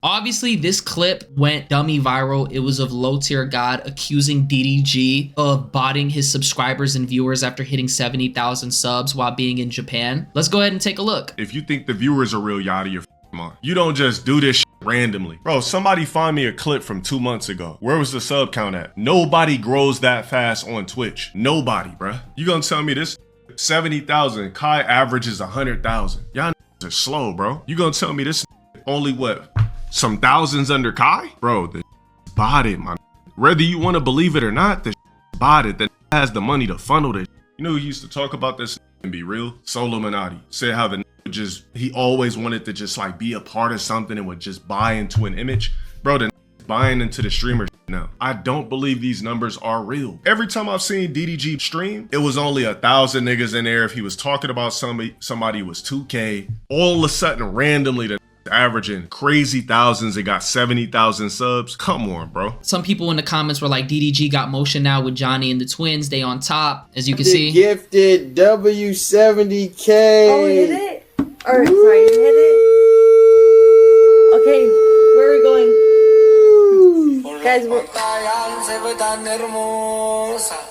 Obviously, this clip went dummy viral. It was of LowTierGod accusing DDG of botting his subscribers and viewers after hitting 70,000 subs while being in Japan. Let's go ahead and take a look. If you think the viewers are real, you're out of your mind. You don't just do this randomly. Bro, somebody find me a clip from 2 months ago. Where was the sub count at? Nobody grows that fast on Twitch. Nobody, bruh. You gonna tell me this 70,000, Kai averages 100,000. Y'all are slow, bro. You gonna tell me this only what? Some thousands under Kai? Bro, the botted, man. Whether you want to believe it or not, the botted that has the money to funnel this. You know who used to talk about this and be real? Solomonati. Said how the he always wanted to just like be a part of something and would just buy into an image. Bro, the buying into the streamer now. I don't believe these numbers are real. Every time I've seen DDG stream, it was only 1,000 niggas in there. If he was talking about somebody was 2K. All of a sudden, randomly, the averaging crazy thousands. It got 70,000 subs. Come on, bro. Some people in the comments were like, DDG got motion now with Johnny and the twins. They on top, as you can see. Gifted W70K. Oh, we hit it? Or, sorry, you hit it? Okay, where are we going? Guys,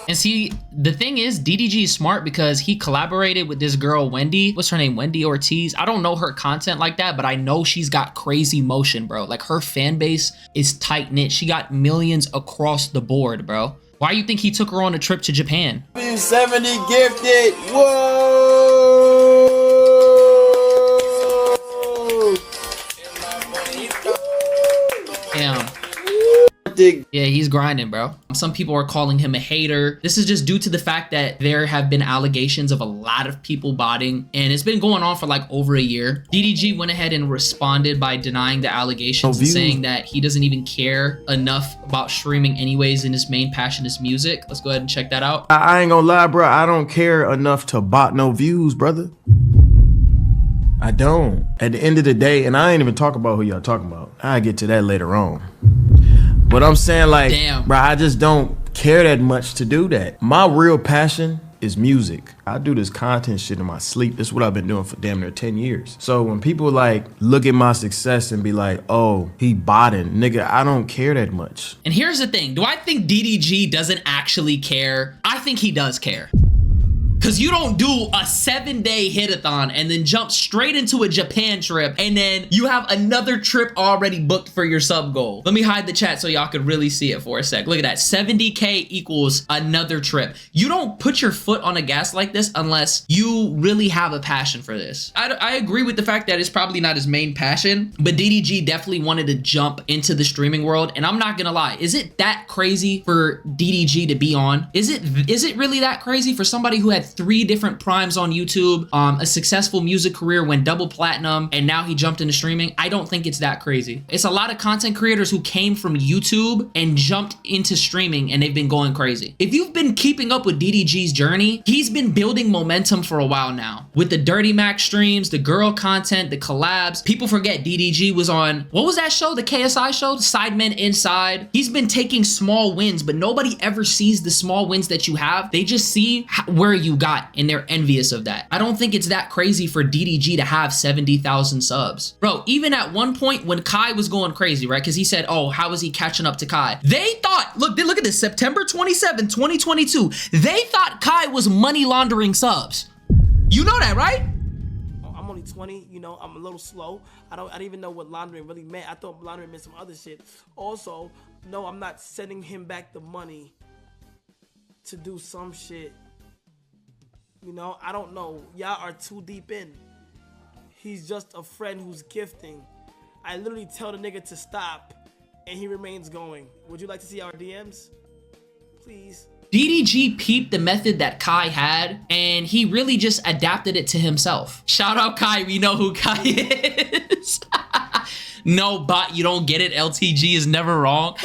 and see, the thing is, DDG is smart because he collaborated with this girl, Wendy. What's her name? Wendy Ortiz. I don't know her content like that, but I know she's got crazy motion, bro. Like, her fan base is tight-knit. She got millions across the board, bro. Why do you think he took her on a trip to Japan? 70 gifted. Whoa! Damn. Yeah, he's grinding, bro. Some people are calling him a hater. This is just due to the fact that there have been allegations of a lot of people botting, and it's been going on for like over a year. DDG went ahead and responded by denying the allegations and saying that he doesn't even care enough about streaming anyways, and his main passion is music. Let's go ahead and check that out. I ain't gonna lie, bro. I don't care enough to bot no views, brother. I don't. At the end of the day, and I ain't even talk about who y'all talking about. I'll get to that later on. But I'm saying, like, damn, bro, I just don't care that much to do that. My real passion is music. I do this content shit in my sleep. This is what I've been doing for damn near 10 years. So when people like look at my success and be like, oh, he botting, nigga, I don't care that much. And here's the thing. Do I think DDG doesn't actually care? I think he does care. Because you don't do a 7-day hit-a-thon and then jump straight into a Japan trip and then you have another trip already booked for your sub goal. Let me hide the chat so y'all could really see it for a sec. Look at that. 70K equals another trip. You don't put your foot on the gas like this unless you really have a passion for this. I agree with the fact that it's probably not his main passion, but DDG definitely wanted to jump into the streaming world. And I'm not gonna lie, is it that crazy for DDG to be on? Is it really that crazy for somebody who had 3 different primes on YouTube, a successful music career, went double platinum, and now he jumped into streaming? I don't think it's that crazy. It's a lot of content creators who came from YouTube and jumped into streaming and they've been going crazy. If you've been keeping up with DDG's journey, he's been building momentum for a while now. With the Dirty Mac streams, the girl content, the collabs. People forget DDG was on, what was that show? The KSI show? Sidemen Inside. He's been taking small wins, but nobody ever sees the small wins that you have. They just see where you got and they're envious of that. I don't think it's that crazy for DDG to have 70,000 subs. Bro, even at one point when Kai was going crazy, right? Because he said, oh, how is he catching up to Kai? They thought, look at this, September 27, 2022. They thought Kai was money laundering subs. You know that, right? I'm only 20, you know, I'm a little slow. I didn't even know what laundering really meant. I thought laundering meant some other shit. Also, no, I'm not sending him back the money to do some shit. You know, I don't know. Y'all are too deep in. He's just a friend who's gifting. I literally tell the nigga to stop, and he remains going. Would you like to see our DMs? Please. DDG peeped the method that Kai had, and he really just adapted it to himself. Shout out Kai, we know who Kai is. No bot, you don't get it. LTG is never wrong.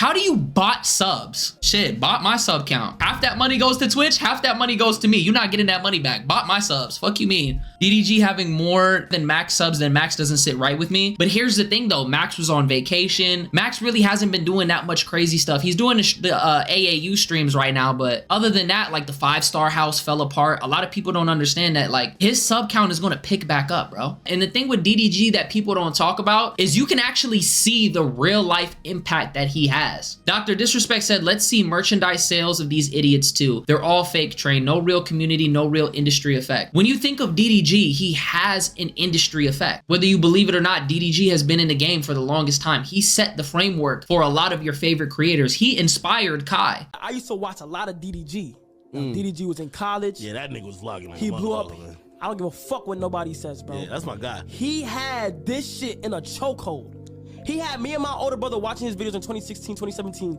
How do you bot subs? Shit, bot my sub count. Half that money goes to Twitch, half that money goes to me. You're not getting that money back. Bot my subs. Fuck you mean? DDG having more than Max subs than Max doesn't sit right with me. But here's the thing though, Max was on vacation. Max really hasn't been doing that much crazy stuff. He's doing the AAU streams right now, but other than that, like the 5-star house fell apart. A lot of people don't understand that like his sub count is gonna pick back up, bro. And the thing with DDG that people don't talk about is you can actually see the real life impact that he has. Dr. Disrespect said, let's see merchandise sales of these idiots too. They're all fake train, no real community, no real industry effect. When you think of DDG, he has an industry effect. Whether you believe it or not, DDG has been in the game for the longest time. He set the framework for a lot of your favorite creators. He inspired Kai. I used to watch a lot of DDG. DDG was in college. Yeah, that nigga was vlogging like He blew up. man. I don't give a fuck what nobody says, bro. Yeah, that's my guy. He had this shit in a chokehold. He had me and my older brother watching his videos in 2016, 2017.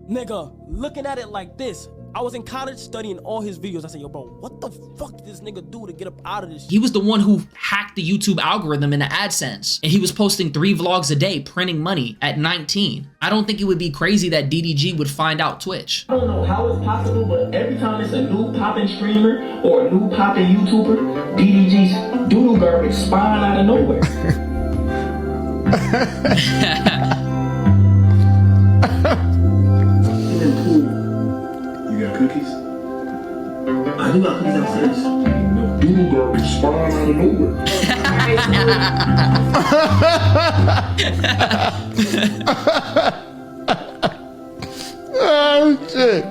Nigga, looking at it like this. I was in college studying all his videos. I said, yo, bro, what the fuck did this nigga do to get up out of this shit? He was the one who hacked the YouTube algorithm into AdSense. And he was posting 3 vlogs a day, printing money at 19. I don't think it would be crazy that DDG would find out Twitch. I don't know how it's possible, but every time it's a new poppin' streamer or a new poppin' YouTuber, DDG's doodle garbage spawn out of nowhere. You got cookies? I do got cookies downstairs. Doodle garbage spawn out of nowhere. Oh shit.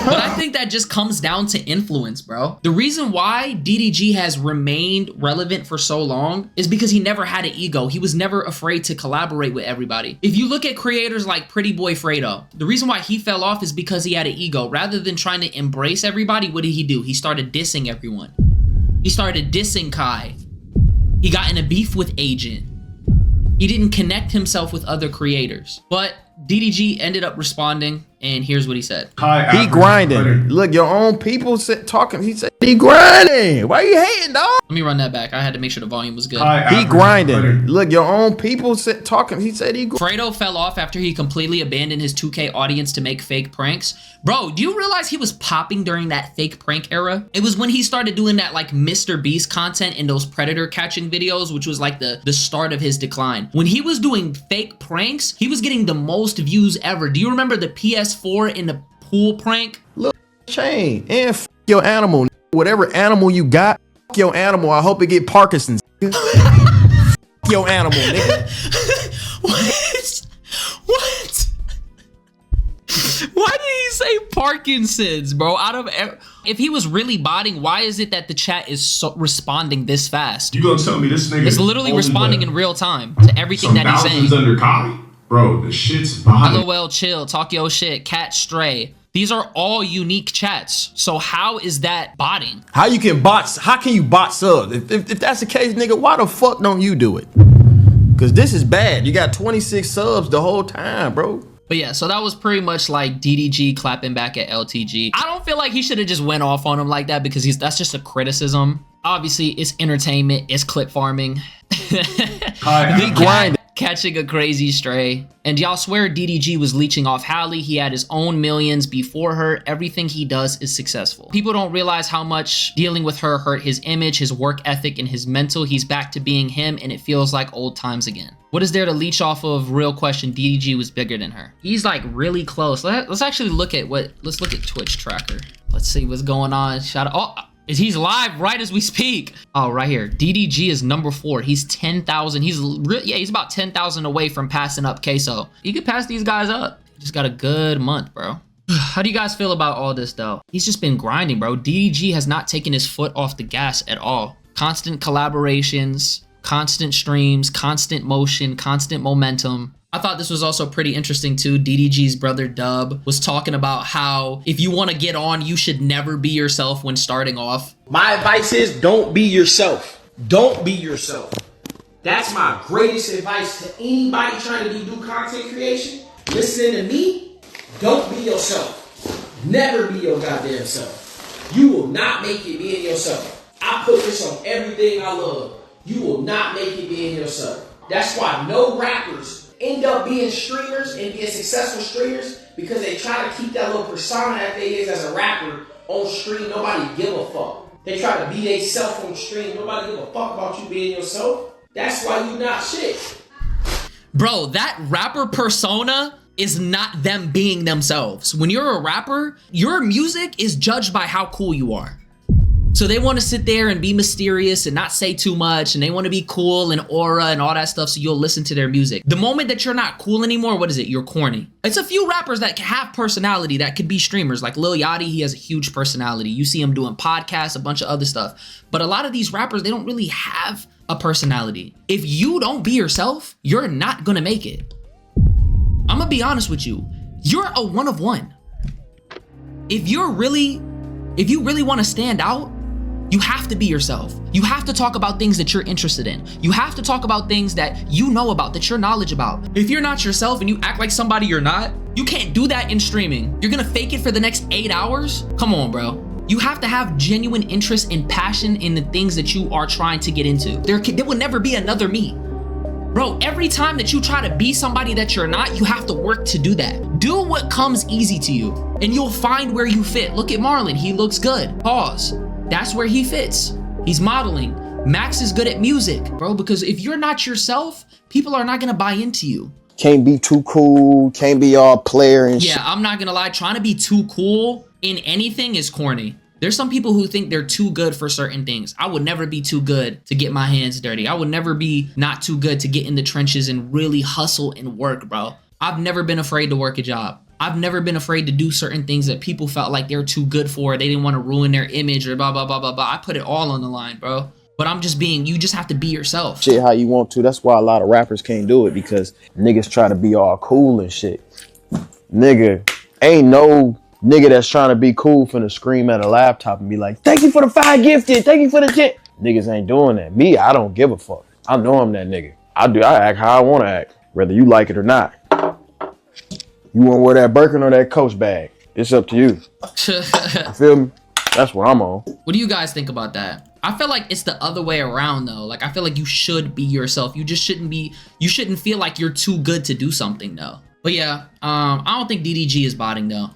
But I think that just comes down to influence, bro. The reason why DDG has remained relevant for so long is because he never had an ego. He was never afraid to collaborate with everybody. If you look at creators like Pretty Boy Fredo, the reason why he fell off is because he had an ego. Rather than trying to embrace everybody, what did he do? He started dissing everyone. He started dissing Kai. He got in a beef with Agent. He didn't connect himself with other creators. But DDG ended up responding, and here's what he said. He grinding. Look, your own people talking. He said he grinding. Why are you hating, dog? Let me run that back. I had to make sure the volume was good. He grinding. Look, your own people talking. He said he Fredo fell off after he completely abandoned his 2K audience to make fake pranks. Bro, do you realize he was popping during that fake prank era? It was when he started doing that like Mr. Beast content in those predator catching videos, which was like the start of his decline. When he was doing fake pranks, he was getting the most views ever. Do you remember the PS4 in the pool prank? Look, chain and f your animal. Whatever animal you got, f your animal. I hope it get Parkinson's. F your animal, nigga. What? What? Why did he say Parkinson's, bro? If he was really botting, why is it that the chat is responding this fast? You gonna tell me this nigga? It's literally responding in real time to everything that he's saying. Under Kai? Bro, the shit's botting. LOL, chill, talk your shit, cat stray. These are all unique chats. So how is that botting? How can you bot subs? If that's the case, nigga, why the fuck don't you do it? Cause this is bad. You got 26 subs the whole time, bro. But yeah, so that was pretty much like DDG clapping back at LTG. I don't feel like he should have just went off on him like that because that's just a criticism. Obviously, it's entertainment, it's clip farming. The grind. Catching a crazy stray. And y'all swear DDG was leeching off Hallie. He had his own millions before her. Everything he does is successful. People don't realize how much dealing with her hurt his image, his work ethic, and his mental. He's back to being him, and it feels like old times again. What is there to leech off of? Real question. DDG was bigger than her. He's like really close. Let's actually look at let's look at Twitch tracker. Let's see what's going on. Shout out. Oh, he's live right as we speak. Oh, right here. DDG is number 4. He's 10,000. He's about 10,000 away from passing up Queso. You could pass these guys up. He just got a good month, bro. How do you guys feel about all this though? He's just been grinding, bro. DDG has not taken his foot off the gas at all. Constant collaborations, constant streams, constant motion, constant momentum. I thought this was also pretty interesting too. DDG's brother Dub was talking about how if you want to get on, you should never be yourself when starting off. My advice is don't be yourself. Don't be yourself. That's my greatest advice to anybody trying to do content creation. Listen to me. Don't be yourself. Never be your goddamn self. You will not make it being yourself. I put this on everything I love. You will not make it being yourself. That's why no rappers end up being streamers and being successful streamers because they try to keep that little persona that they is as a rapper on stream. Nobody give a fuck. They try to be they self on stream. Nobody give a fuck about you being yourself. That's why you not shit. Bro, that rapper persona is not them being themselves. When you're a rapper, your music is judged by how cool you are. So they want to sit there and be mysterious and not say too much, and they want to be cool and aura and all that stuff, so you'll listen to their music. The moment that you're not cool anymore, what is it? You're corny. It's a few rappers that have personality that could be streamers, like Lil Yachty. He has a huge personality. You see him doing podcasts, a bunch of other stuff. But a lot of these rappers, they don't really have a personality. If you don't be yourself, you're not gonna make it. I'm gonna be honest with you. You're a one of one. If you really want to stand out, you have to be yourself. You have to talk about things that you're interested in. You have to talk about things that you know about, that you're knowledge about. If you're not yourself and you act like somebody you're not, you can't do that in streaming. You're gonna fake it for the next 8 hours? Come on, bro. You have to have genuine interest and passion in the things that you are trying to get into. There will never be another me. Bro, every time that you try to be somebody that you're not, you have to work to do that. Do what comes easy to you, and you'll find where you fit. Look at Marlon, he looks good. Pause. That's where he fits. He's modeling. Max is good at music, bro, because if you're not yourself, people are not gonna buy into you. Can't be too cool, can't be all player and shit. Yeah, I'm not gonna lie, trying to be too cool in anything is corny. There's some people who think they're too good for certain things. I would never be too good to get my hands dirty. I would never be not too good to get in the trenches and really hustle and work, bro. I've never been afraid to work a job. I've never been afraid to do certain things that people felt like they're too good for. They didn't want to ruin their image or blah, blah, blah, blah, blah. I put it all on the line, bro. But I'm just being, you just have to be yourself. Shit how you want to. That's why a lot of rappers can't do it, because niggas try to be all cool and shit. Nigga, ain't no nigga that's trying to be cool finna scream at a laptop and be like, thank you for the 5 gifted, thank you for the 10. Niggas ain't doing that. Me, I don't give a fuck. I know I'm that nigga. I act how I want to act, whether you like it or not. You want to wear that Birkin or that Coach bag? It's up to you. You feel me? That's what I'm on. What do you guys think about that? I feel like it's the other way around though. Like, I feel like you should be yourself. You just shouldn't be, you shouldn't feel like you're too good to do something though. But yeah, I don't think DDG is botting though.